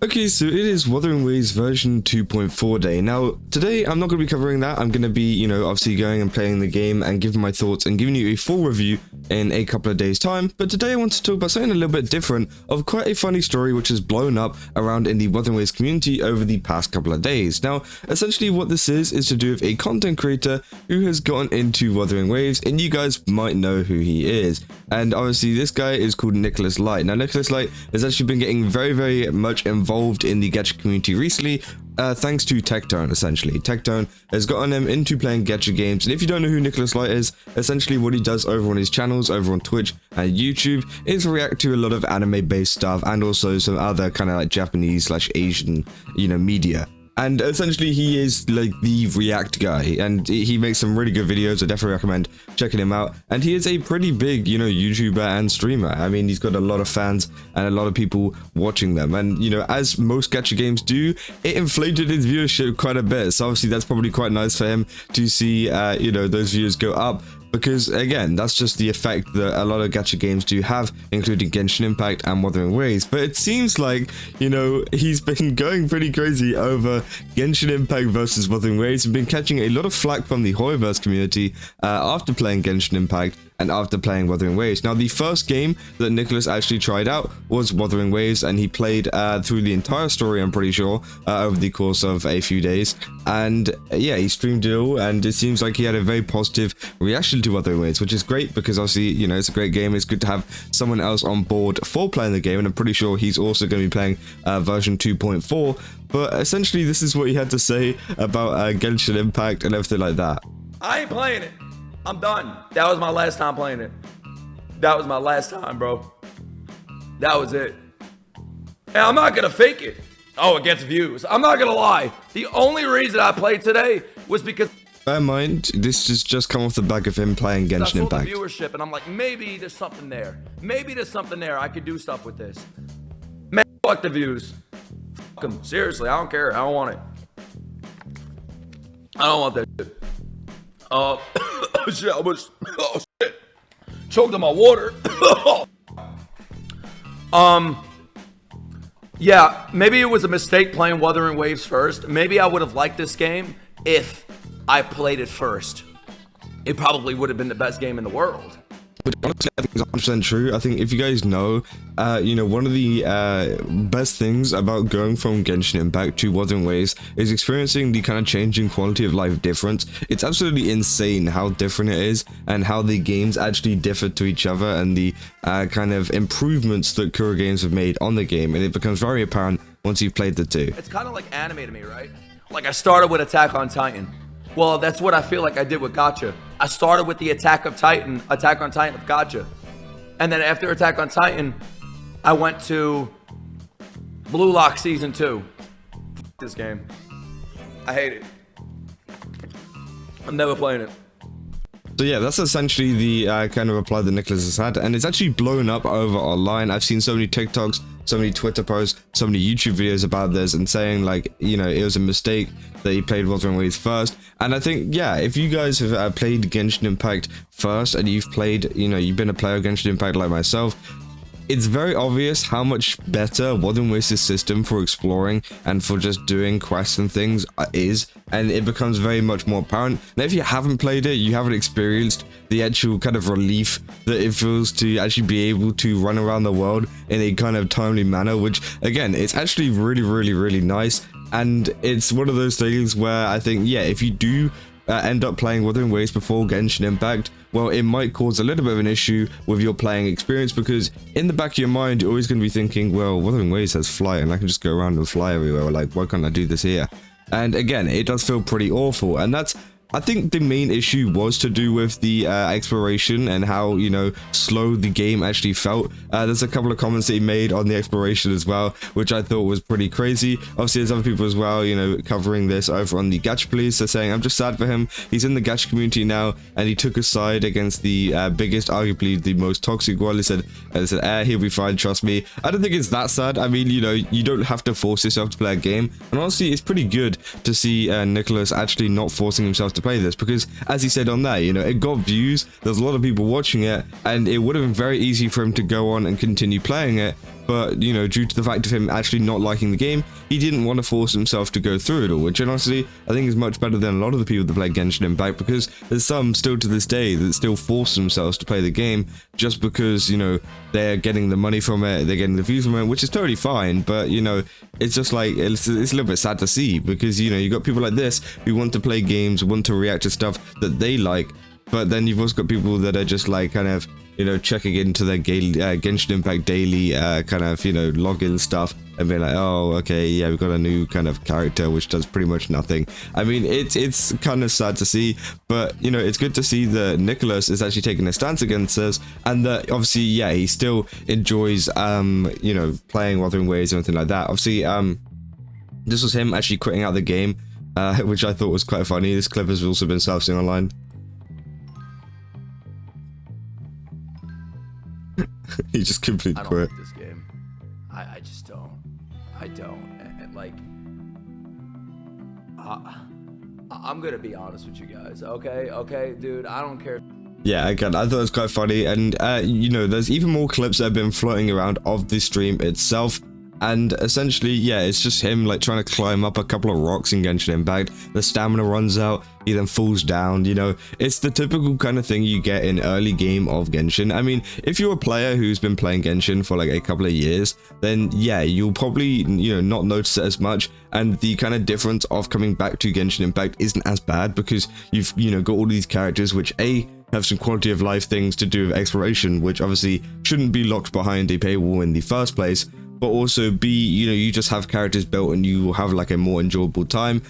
Okay, so it is Wuthering Waves version 2.4 day. Now, today I'm not going to be covering that. I'm going to be, obviously going and playing the game and giving my thoughts and giving you a full review in a couple of days' time. But today I want to talk about something a little bit different of quite a funny story which has blown up around in the Wuthering Waves community over the past couple of days. Now, essentially what this is to do with a content creator who has gotten into Wuthering Waves, and you guys might know who he is. And obviously this guy is called NicholasLight. Now, NicholasLight has actually been getting very, very much involved in the gacha community recently, thanks to Tectone. Essentially, Tectone has gotten him into playing gacha games, and if you don't know who NicholasLight is, essentially what he does over on his channels, over on Twitch and YouTube, is react to a lot of anime-based stuff and also some other kind of like Japanese/Asian, media. And essentially he is like the React guy, and he makes some really good videos. I definitely recommend checking him out. And he is a pretty big, YouTuber and streamer. I mean, he's got a lot of fans and a lot of people watching them. And, as most gacha games do, it inflated his viewership quite a bit. So obviously that's probably quite nice for him to see, those views go up. Because, again, that's just the effect that a lot of gacha games do have, including Genshin Impact and Wuthering Waves. But it seems like, he's been going pretty crazy over Genshin Impact versus Wuthering Waves and been catching a lot of flack from the Hoyoverse community after playing Genshin Impact and after playing Wuthering Waves. Now, the first game that Nicholas actually tried out was Wuthering Waves, and he played through the entire story, I'm pretty sure, over the course of a few days. And yeah, he streamed it all, and it seems like he had a very positive reaction to Wuthering Waves, which is great because obviously, it's a great game. It's good to have someone else on board for playing the game, and I'm pretty sure he's also going to be playing version 2.4. But essentially, this is what he had to say about Genshin Impact and everything like that. I ain't playing it. I'm done. That was my last time playing it. That was my last time, bro. That was it. And I'm not gonna fake it. Oh, it gets views. I'm not gonna lie. The only reason I played today was because... Bear in mind, this has just come off the back of him playing Genshin Impact. The viewership, and I'm like, maybe there's something there. Maybe there's something there. I could do stuff with this. Man, fuck the views. Fuck them. Seriously, I don't care. I don't want it. I don't want that shit. Shit, I was, oh shit, choked on my water. Yeah, maybe it was a mistake playing Wuthering Waves first. Maybe I would have liked this game if I played it first. It probably would have been the best game in the world. But honestly, I think it's 100% true. I think if you guys know, one of the best things about going from Genshin Impact to Wuthering Waves is experiencing the kind of changing quality of life difference. It's absolutely insane how different it is and how the games actually differ to each other and the kind of improvements that Kura Games have made on the game, and it becomes very apparent once you've played the two. It's kind of like anime to me, right? Like I started with Attack on Titan. Well, that's what I feel like I did with Gacha. I started with the Attack on Titan of Gacha. And then after Attack on Titan, I went to Blue Lock Season 2. F this game. I hate it. I'm never playing it. So yeah, that's essentially the kind of reply that Nicholas has had, and it's actually blown up over online. I've seen so many TikToks, so many Twitter posts, so many YouTube videos about this, and saying like, it was a mistake that he played Wuthering Waves first. And I think, yeah, if you guys have played Genshin Impact first, and you've played, you've been a player of Genshin Impact like myself, it's very obvious how much better Wuthering Waves' system for exploring and for just doing quests and things is, and it becomes very much more apparent. Now, if you haven't played it, you haven't experienced the actual kind of relief that it feels to actually be able to run around the world in a kind of timely manner, which, again, it's actually really, really, really nice. And it's one of those things where I think, yeah, if you do end up playing Wuthering Waves before Genshin Impact, well, it might cause a little bit of an issue with your playing experience, because in the back of your mind, you're always going to be thinking, well, Wuthering Waves has fly, and I can just go around and fly everywhere. Like, why can't I do this here? And again, it does feel pretty awful, and that's... I think the main issue was to do with the exploration and how, slow the game actually felt. There's a couple of comments that he made on the exploration as well, which I thought was pretty crazy. Obviously, there's other people as well, covering this over on the Gacha Police. They're saying, I'm just sad for him. He's in the Gacha community now, and he took a side against the biggest, arguably the most toxic one. He said, he'll be fine, trust me. I don't think it's that sad. I mean, you don't have to force yourself to play a game. And honestly, it's pretty good to see Nicholas actually not forcing himself to to play this, because as he said on there, you know, it got views, there's a lot of people watching it, and it would have been very easy for him to go on and continue playing it. But, you know, due to the fact of him actually not liking the game, he didn't want to force himself to go through it all, which honestly, I think is much better than a lot of the people that play Genshin Impact, because there's some still to this day that still force themselves to play the game just because, you know, they're getting the money from it, they're getting the views from it, which is totally fine, but, you know, it's just like, it's a little bit sad to see, because, you know, you got people like this who want to play games, want to react to stuff that they like, but then you've also got people that are just like kind of, you know, checking into their Genshin Impact daily kind of, you know, login stuff and being like, oh, okay, yeah, we've got a new kind of character which does pretty much nothing. I mean, it's kind of sad to see, but, you know, it's good to see that Nicholas is actually taking a stance against this, and that obviously, yeah, he still enjoys, you know, playing Wuthering Waves and everything like that. Obviously, this was him actually quitting out the game, which I thought was quite funny. This clip has also been surfacing online. He just completely quit. I don't like this game. I just don't. I don't. And like, I'm gonna be honest with you guys. Okay, dude. I don't care. Yeah, again, I thought it was quite funny, and you know, there's even more clips that have been floating around of the stream itself. And essentially, yeah, it's just him like trying to climb up a couple of rocks in Genshin Impact. The stamina runs out, he then falls down, you know. It's the typical kind of thing you get in early game of Genshin. I mean, if you're a player who's been playing Genshin for like a couple of years, then yeah, you'll probably, you know, not notice it as much. And the kind of difference of coming back to Genshin Impact isn't as bad, because you've, you know, got all these characters which have some quality of life things to do with exploration, which obviously shouldn't be locked behind a paywall in the first place. But also B, you know, you just have characters built and you will have like a more enjoyable time,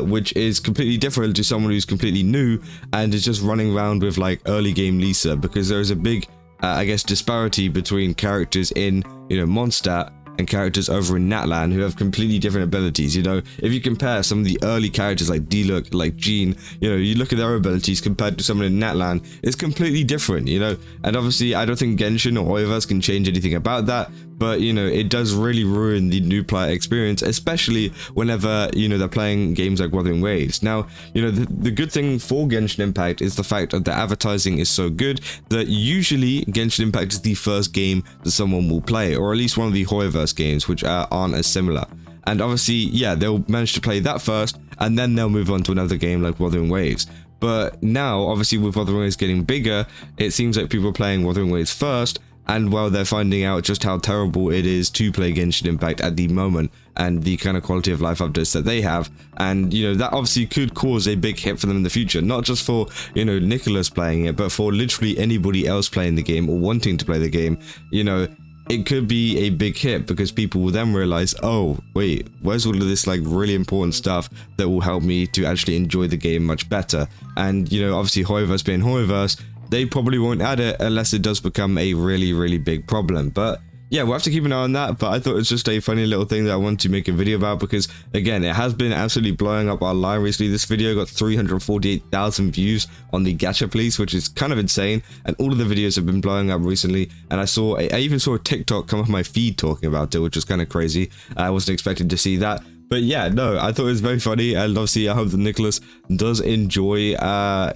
which is completely different to someone who's completely new and is just running around with like early game Lisa, because there is a big, I guess, disparity between characters in, you know, Mondstadt and characters over in Natlan who have completely different abilities. You know, if you compare some of the early characters like Diluc, like Jean, you know, you look at their abilities compared to someone in Natlan, it's completely different, you know. And obviously I don't think Genshin or Hoyoverse can change anything about that, but, you know, it does really ruin the new player experience, especially whenever, you know, they're playing games like Wuthering Waves. Now, you know, the good thing for Genshin Impact is the fact that the advertising is so good that usually Genshin Impact is the first game that someone will play, or at least one of the Hoyoverse games, which aren't as similar. And obviously, yeah, they'll manage to play that first, and then they'll move on to another game like Wuthering Waves. But now, obviously, with Wuthering Waves getting bigger, it seems like people are playing Wuthering Waves first, and while they're finding out just how terrible it is to play Genshin Impact at the moment, and the kind of quality of life updates that they have, and, you know, that obviously could cause a big hit for them in the future, not just for, you know, Nicholas playing it, but for literally anybody else playing the game or wanting to play the game. You know, it could be a big hit, because people will then realize, oh wait, where's all of this like really important stuff that will help me to actually enjoy the game much better. And, you know, obviously Hoyoverse being Hoyoverse, they probably won't add it unless it does become a really big problem. But yeah, we'll have to keep an eye on that. But I thought it was just a funny little thing that I wanted to make a video about, because again, it has been absolutely blowing up online recently. This video got 348,000 views on the Gacha Police, which is kind of insane, and all of the videos have been blowing up recently. And I even saw a TikTok come off my feed talking about it, which was kind of crazy. I wasn't expecting to see that. But yeah, no, I thought it was very funny, and obviously I hope that Nicholas does enjoy,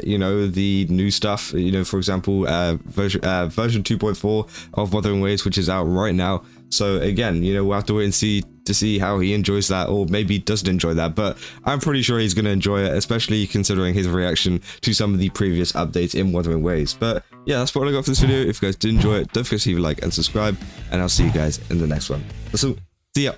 you know, the new stuff, you know, for example, version 2.4 of Wuthering Waves, which is out right now. So again, you know, we'll have to wait and see to see how he enjoys that, or maybe doesn't enjoy that, but I'm pretty sure he's going to enjoy it, especially considering his reaction to some of the previous updates in Wuthering Waves. But yeah, that's what I got for this video. If you guys did enjoy it, don't forget to leave a like and subscribe, and I'll see you guys in the next one. So, see ya.